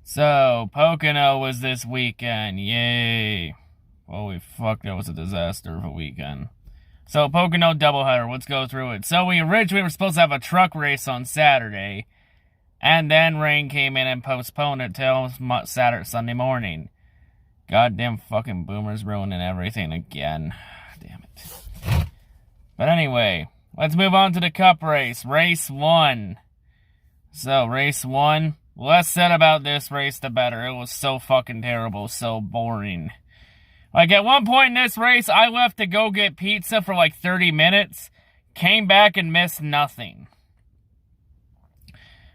So, Pocono was this weekend. Yay. Holy fuck, that was a disaster of a weekend. So, Pocono doubleheader, let's go through it. So, we originally were supposed to have a truck race on Saturday, and then rain came in and postponed it till Sunday morning. Goddamn fucking boomers ruining everything again. Damn it. But anyway, let's move on to the Cup race. Race 1. So, race 1. Less said about this race, the better. It was so fucking terrible, so boring. Like, at one point in this race, I left to go get pizza for like 30 minutes, came back and missed nothing.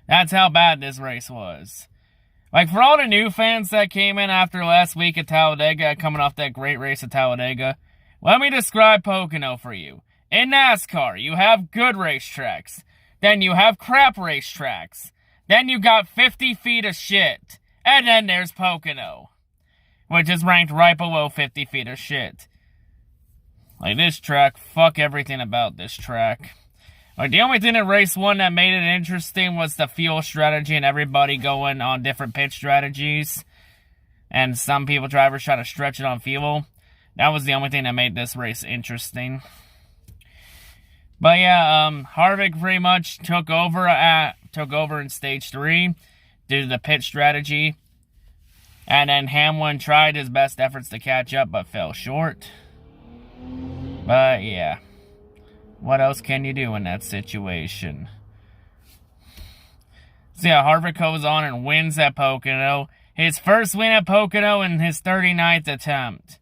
That's how bad this race was. Like, for all the new fans that came in after last week at Talladega, coming off that great race at Talladega, let me describe Pocono for you. In NASCAR, you have good racetracks. Then you have crap racetracks. Then you got 50 feet of shit. And then there's Pocono, which is ranked right below 50 feet of shit. Like, this track, fuck everything about this track. Like, the only thing in race 1 that made it interesting was the fuel strategy and everybody going on different pit strategies. And some drivers try to stretch it on fuel. That was the only thing that made this race interesting. But yeah, Harvick pretty much took over in stage 3 due to the pit strategy. And then Hamlin tried his best efforts to catch up, but fell short. But yeah, what else can you do in that situation? So yeah, Harvick goes on and wins at Pocono. His first win at Pocono in his 39th attempt.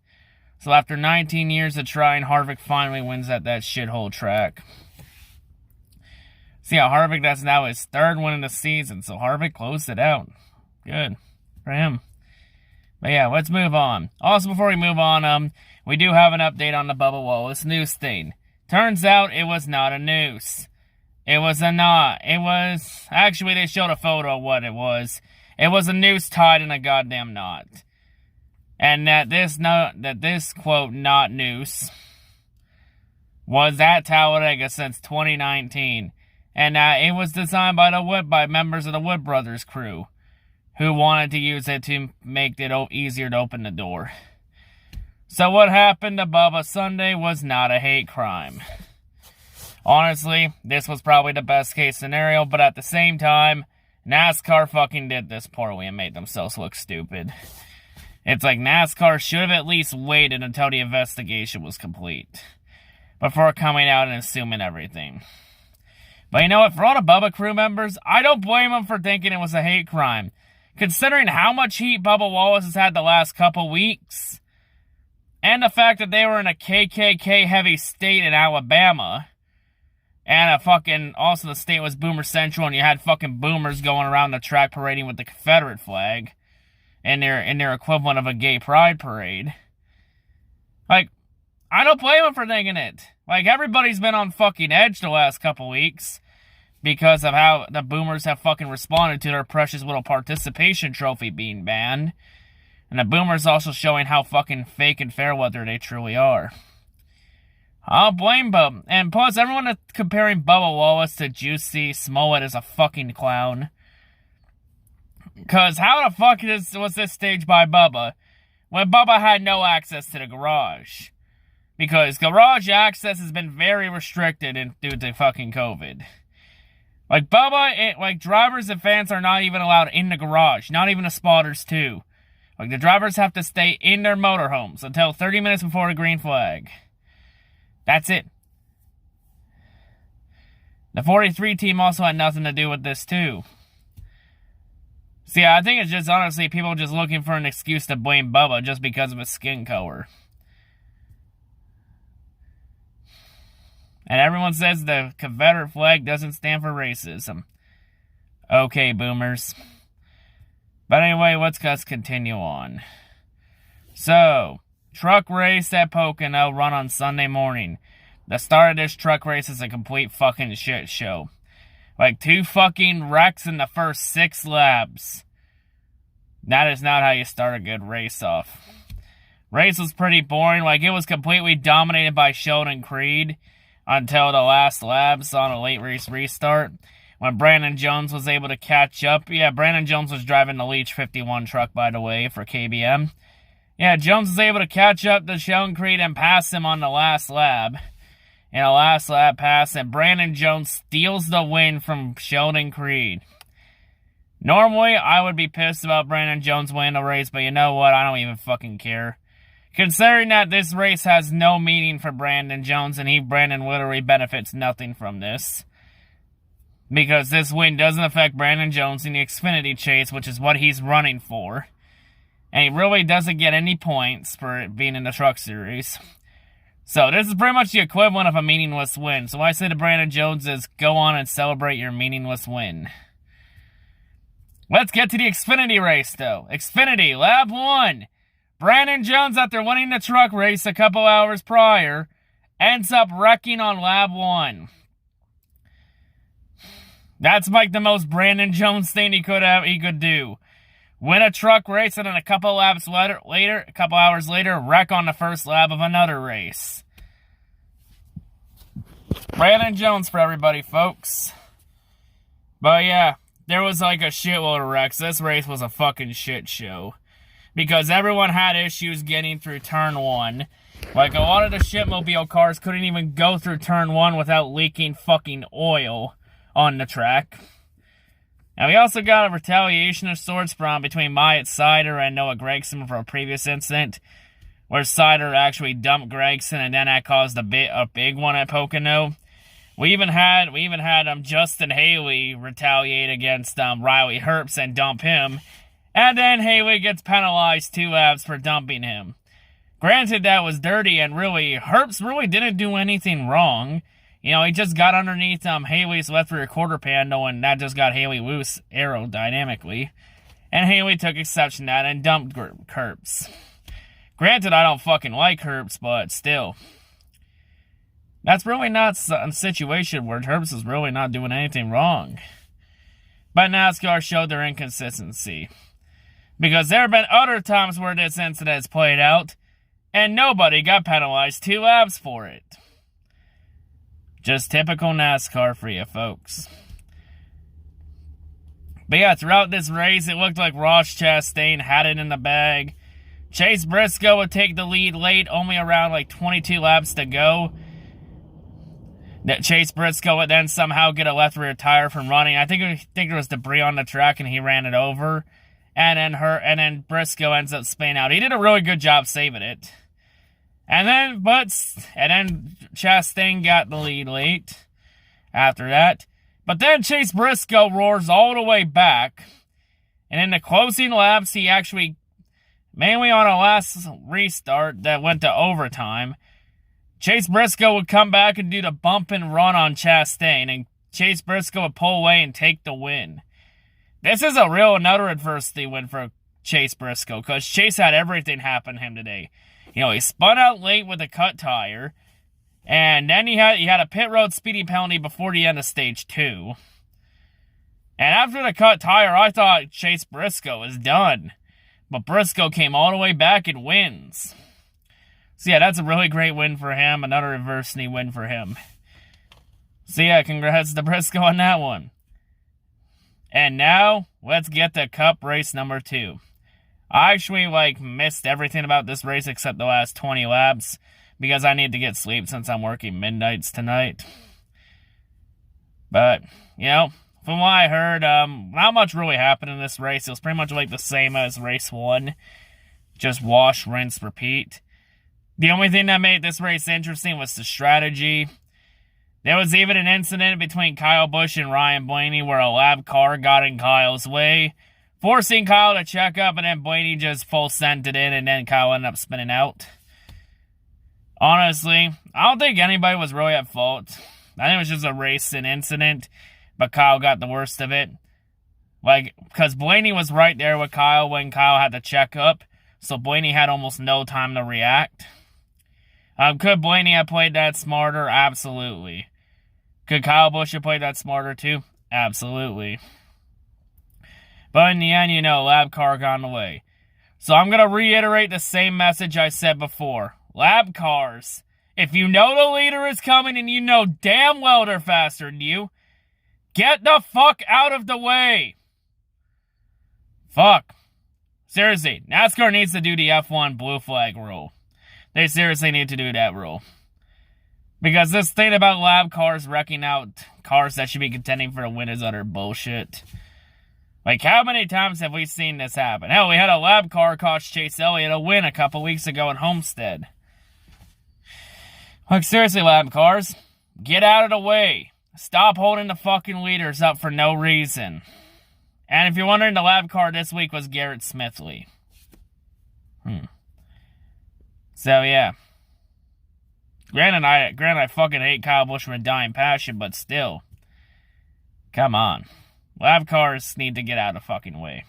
So after 19 years of trying, Harvick finally wins at that shithole track. So yeah, Harvick, that's now his 3rd win of the season. So Harvick closed it out. Good for him. But yeah, let's move on. Also, before we move on, we do have an update on the Bubba Wallace noose thing. Turns out it was not a noose. It was a knot. It was... Actually, they showed a photo of what it was. It was a noose tied in a goddamn knot. And that this, quote, not noose, was at Talladega since 2019. And it was designed by members of the Wood Brothers crew, who wanted to use it to make it easier to open the door. So what happened to Bubba Sunday was not a hate crime. Honestly, this was probably the best case scenario, but at the same time, NASCAR fucking did this poorly and made themselves look stupid. It's like NASCAR should have at least waited until the investigation was complete before coming out and assuming everything. But you know what? For all the Bubba crew members, I don't blame them for thinking it was a hate crime. Considering how much heat Bubba Wallace has had the last couple weeks, and the fact that they were in a KKK-heavy state in Alabama, and also the state was Boomer Central, and you had fucking boomers going around the track parading with the Confederate flag, in their equivalent of a gay pride parade. Like, I don't blame them for thinking it. Like, everybody's been on fucking edge the last couple weeks because of how the boomers have fucking responded to their precious little participation trophy being banned. And the boomers also showing how fucking fake and fair weather they truly are. I'll blame Bubba. And plus, everyone is comparing Bubba Wallace to Juicy Smollett as a fucking clown. Because how the fuck was this staged by Bubba when Bubba had no access to the garage? Because garage access has been very restricted due to fucking COVID. Like, Bubba, drivers and fans are not even allowed in the garage. Not even the spotters, too. Like, the drivers have to stay in their motorhomes until 30 minutes before the green flag. That's it. The 43 team also had nothing to do with this, too. See, I think it's just, honestly, people just looking for an excuse to blame Bubba just because of his skin color. And everyone says the Confederate flag doesn't stand for racism. Okay, boomers. But anyway, let's continue on. So, truck race at Pocono run on Sunday morning. The start of this truck race is a complete fucking shit show. Like, 2 fucking wrecks in the first 6 laps. That is not how you start a good race off. Race was pretty boring. Like, it was completely dominated by Sheldon Creed until the last laps on a late race restart. when Brandon Jones was able to catch up. Yeah, Brandon Jones was driving the Leech 51 truck, by the way, for KBM. Yeah, Jones was able to catch up to Sheldon Creed and pass him on the last lap. In a last lap pass, and Brandon Jones steals the win from Sheldon Creed. Normally, I would be pissed about Brandon Jones winning the race, but you know what? I don't even fucking care. Considering that this race has no meaning for Brandon Jones, and Brandon literally benefits nothing from this. Because this win doesn't affect Brandon Jones in the Xfinity chase, which is what he's running for. And he really doesn't get any points for being in the Truck Series. So this is pretty much the equivalent of a meaningless win. So what I say to Brandon Jones is, go on and celebrate your meaningless win. Let's get to the Xfinity race, though. Xfinity, lap 1. Brandon Jones, after winning the truck race a couple hours prior, ends up wrecking on lap 1. That's like the most Brandon Jones thing he could do. Win a truck race and then a couple hours later, wreck on the first lap of another race. Brandon Jones for everybody, folks. But yeah, there was like a shitload of wrecks. This race was a fucking shit show. Because everyone had issues getting through turn 1. Like, a lot of the shitmobile cars couldn't even go through turn 1 without leaking fucking oil on the track. And we also got a retaliation of sorts between Myatt Sider and Noah Gragson for a previous incident, where Sider actually dumped Gragson, and then that caused a big one at Pocono. We even had Justin Haley retaliate against Riley Herbst and dump him, and then Haley gets penalized 2 laps for dumping him. Granted, that was dirty, and really, Herbst really didn't do anything wrong. You know, he just got underneath Haley's left rear quarter panel, and that just got Haley loose aerodynamically. And Haley took exception to that and dumped Herbst. Granted, I don't fucking like Herbst, but still. That's really not a situation where Herbst is really not doing anything wrong. But NASCAR showed their inconsistency. Because there have been other times where this incident has played out, and nobody got penalized 2 laps for it. Just typical NASCAR for you, folks. But yeah, throughout this race, it looked like Ross Chastain had it in the bag. Chase Briscoe would take the lead late, only around like 22 laps to go. That Chase Briscoe would then somehow get a left rear tire from running. I think there was debris on the track and he ran it over. And then Briscoe ends up spinning out. He did a really good job saving it. And then Chastain got the lead late after that. But then Chase Briscoe roars all the way back. And in the closing laps, he actually, mainly on a last restart that went to overtime, Chase Briscoe would come back and do the bump and run on Chastain. And Chase Briscoe would pull away and take the win. This is another adversity win for Chase Briscoe, because Chase had everything happen to him today. You know, he spun out late with a cut tire, and then he had a pit road speeding penalty before the end of stage 2. And after the cut tire, I thought Chase Briscoe was done. But Briscoe came all the way back and wins. So yeah, that's a really great win for him, another adversity win for him. So yeah, congrats to Briscoe on that one. And now, let's get to Cup race number 2. I actually, missed everything about this race except the last 20 laps, because I need to get sleep since I'm working midnights tonight. But, you know, from what I heard, not much really happened in this race. It was pretty much like the same as race 1. Just wash, rinse, repeat. The only thing that made this race interesting was the strategy. There was even an incident between Kyle Busch and Ryan Blaney where a lab car got in Kyle's way, forcing Kyle to check up, and then Blaney just full sent it in, and then Kyle ended up spinning out. Honestly, I don't think anybody was really at fault. I think it was just a racing incident, but Kyle got the worst of it. Because Blaney was right there with Kyle when Kyle had to check up, so Blaney had almost no time to react. Could Blaney have played that smarter? Absolutely. Could Kyle Busch have played that smarter too? Absolutely. But in the end, you know, lab car got in the way. So I'm going to reiterate the same message I said before. Lab cars, if you know the leader is coming and you know damn well they're faster than you, Get the fuck out of the way. Fuck. Seriously, NASCAR needs to do the F1 blue flag rule. They seriously need to do that rule. Because this thing about lab cars wrecking out cars that should be contending for a win is utter bullshit. Like, how many times have we seen this happen? Hell, we had a lab car cost Chase Elliott a win a couple weeks ago in Homestead. Like, seriously, lab cars, get out of the way. Stop holding the fucking leaders up for no reason. And if you're wondering, the lab car this week was Garrett Smithley. So, yeah. Granted, I fucking hate Kyle Busch with a dying passion, but still. Come on. Lab cars need to get out of the fucking way.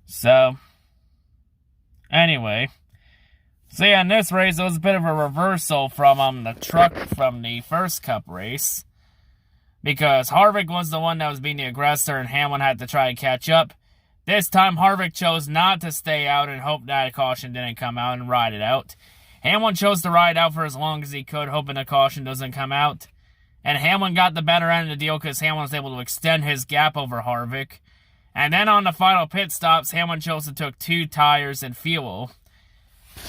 So, anyway. So, yeah, in this race, it was a bit of a reversal from the truck from the first Cup race. Because Harvick was the one that was being the aggressor and Hamlin had to try to catch up. This time, Harvick chose not to stay out and hope that a caution didn't come out and ride it out. Hamlin chose to ride out for as long as he could, hoping the caution doesn't come out. And Hamlin got the better end of the deal because Hamlin was able to extend his gap over Harvick. And then on the final pit stops, Hamlin chose to take 2 tires and fuel.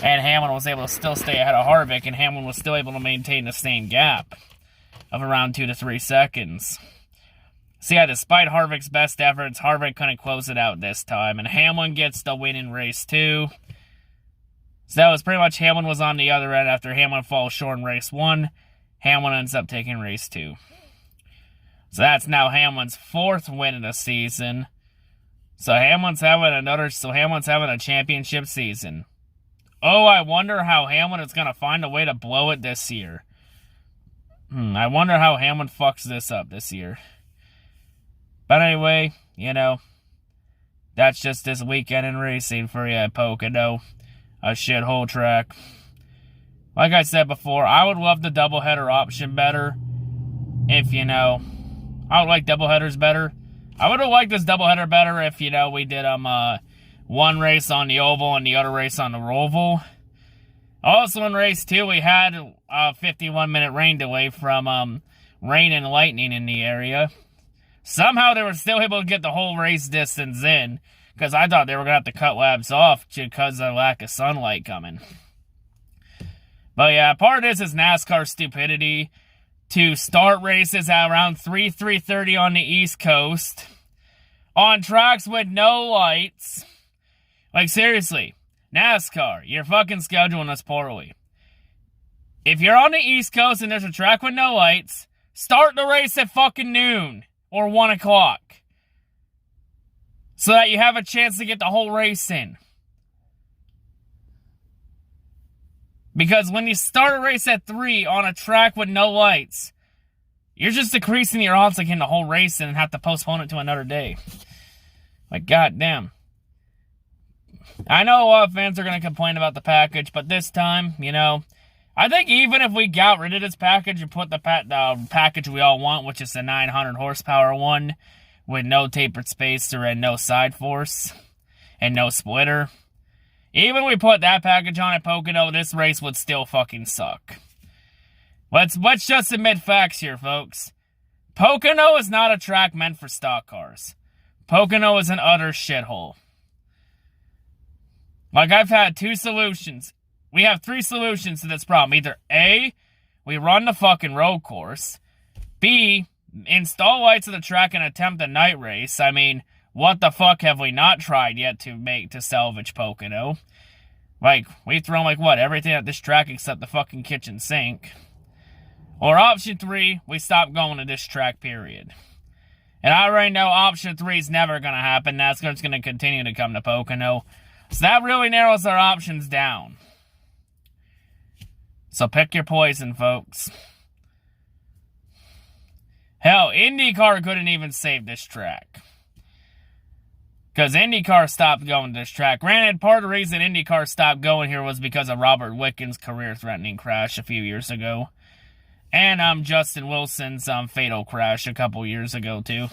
And Hamlin was able to still stay ahead of Harvick, and Hamlin was still able to maintain the same gap of around 2 to 3 seconds. So yeah, despite Harvick's best efforts, Harvick couldn't close it out this time. And Hamlin gets the win in race 2. So that was pretty much Hamlin was on the other end after Hamlin falls short in race 1. Hamlin ends up taking race 2. So that's now Hamlin's 4th win of the season. So Hamlin's having a championship season. Oh, I wonder how Hamlin is going to find a way to blow it this year. I wonder how Hamlin fucks this up this year. But anyway, you know, that's just this weekend in racing for you at Poc-Oh, a shithole track. Like I said before, I would love the doubleheader option better. If, you know, I would like doubleheaders better. I would have liked this doubleheader better if, you know, we did one race on the oval and the other race on the roval. Also in race 2, we had a 51-minute rain delay from rain and lightning in the area. Somehow they were still able to get the whole race distance in, because I thought they were going to have to cut laps off because of the lack of sunlight coming. But yeah, part of this is NASCAR stupidity to start races at around 3:30 on the East Coast on tracks with no lights. Like, seriously, NASCAR, you're fucking scheduling us poorly. If you're on the East Coast and there's a track with no lights, start the race at fucking noon or 1 o'clock so that you have a chance to get the whole race in. Because when you start a race at 3 on a track with no lights, you're just decreasing your odds of getting the whole race in and have to postpone it to another day. Like, goddamn. I know a lot of fans are going to complain about the package, but this time, you know, I think even if we got rid of this package and put the package we all want, which is the 900 horsepower one with no tapered spacer and no side force and no splitter, even if we put that package on at Poc-Oh, this race would still fucking suck. Let's just admit facts here, folks. Poc-Oh is not a track meant for stock cars. Poc-Oh is an utter shithole. Like, I've had 2 solutions. We have 3 solutions to this problem. Either A, we run the fucking road course. B, install lights at the track and attempt a night race. I mean, what the fuck have we not tried yet to salvage Poc-Oh? Like, we throw like what, everything at this track except the fucking kitchen sink. Or option 3, we stop going to this track, period. And I already know option 3 is never going to happen. NASCAR's going to continue to come to Poc-Oh. So that really narrows our options down. So pick your poison, folks. Hell, IndyCar couldn't even save this track. Because IndyCar stopped going to this track. Granted, part of the reason IndyCar stopped going here was because of Robert Wickens' career-threatening crash a few years ago. And Justin Wilson's fatal crash a couple years ago, too.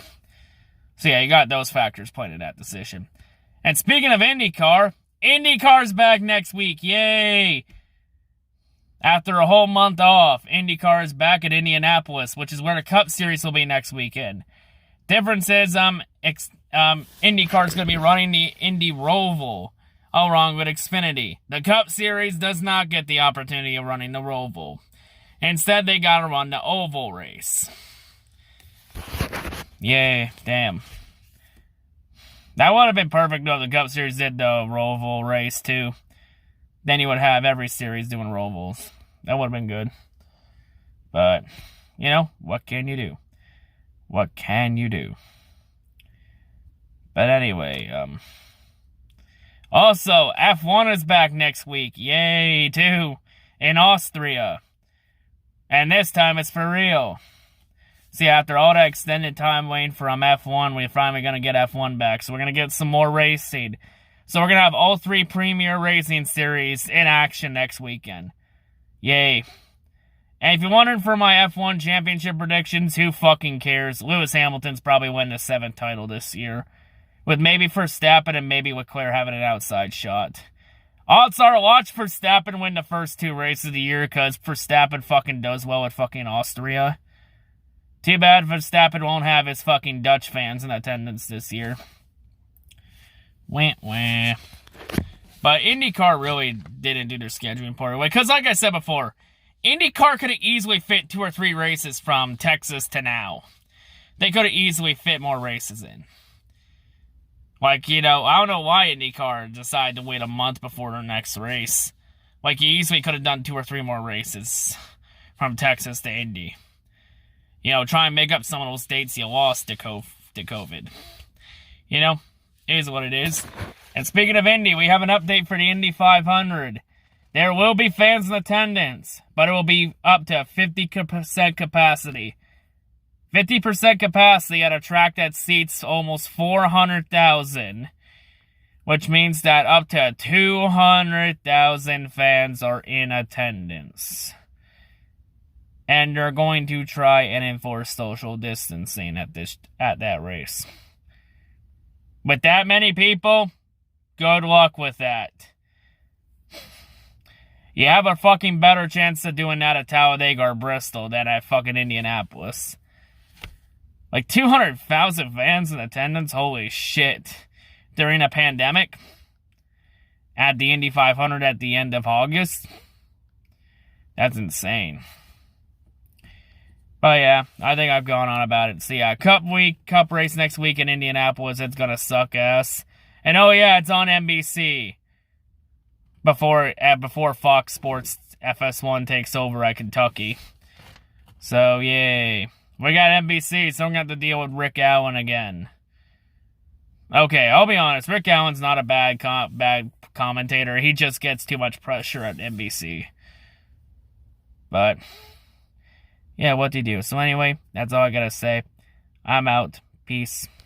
So yeah, you got those factors playing in that decision. And speaking of IndyCar, IndyCar's back next week. Yay! After a whole month off, IndyCar is back at Indianapolis, which is where the Cup Series will be next weekend. Difference is, IndyCar is going to be running the Indy Roval, along with Xfinity. The Cup Series does not get the opportunity of running the Roval. Instead, they got to run the oval race. Yay, damn. That would have been perfect though if the Cup Series did the Roval race too. Then you would have every series doing Rovals. That would have been good. But, you know, what can you do? What can you do? But anyway, also, F1 is back next week. Yay, too. In Austria. And this time it's for real. See, after all that extended time waiting for F1, we're finally going to get F1 back. So we're going to get some more racing. So we're going to have all 3 premier racing series in action next weekend. Yay. And if you're wondering for my F1 championship predictions, who fucking cares? Lewis Hamilton's probably winning the 7th title this year. With maybe Verstappen and maybe Leclerc having an outside shot. Odds are, watch Verstappen win the first 2 races of the year because Verstappen fucking does well at fucking Austria. Too bad Verstappen won't have his fucking Dutch fans in attendance this year. Wah, wah. But IndyCar really didn't do their scheduling part away. Because like I said before, IndyCar could have easily fit 2 or 3 races from Texas to now. They could have easily fit more races in. Like, you know, I don't know why IndyCar decided to wait a month before their next race. Like, you easily could have done 2 or 3 more races from Texas to Indy. You know, try and make up some of those dates you lost to COVID. You know, it is what it is. And speaking of Indy, we have an update for the Indy 500. There will be fans in attendance, but it will be up to 50% capacity. 50% capacity at a track that seats almost 400,000, which means that up to 200,000 fans are in attendance. And they're going to try and enforce social distancing at that race. With that many people, good luck with that. You have a fucking better chance of doing that at Talladega or Bristol than at fucking Indianapolis. Like 200,000 fans in attendance? Holy shit. During a pandemic? At the Indy 500 at the end of August? That's insane. But yeah, I think I've gone on about it. So yeah, Cup race next week in Indianapolis. It's gonna suck ass. And oh yeah, it's on NBC. Before Fox Sports FS1 takes over at Kentucky. So yay. We got NBC, so I'm going to have to deal with Rick Allen again. Okay, I'll be honest. Rick Allen's not a bad commentator. He just gets too much pressure at NBC. But, yeah, what do you do? So anyway, that's all I got to say. I'm out. Peace.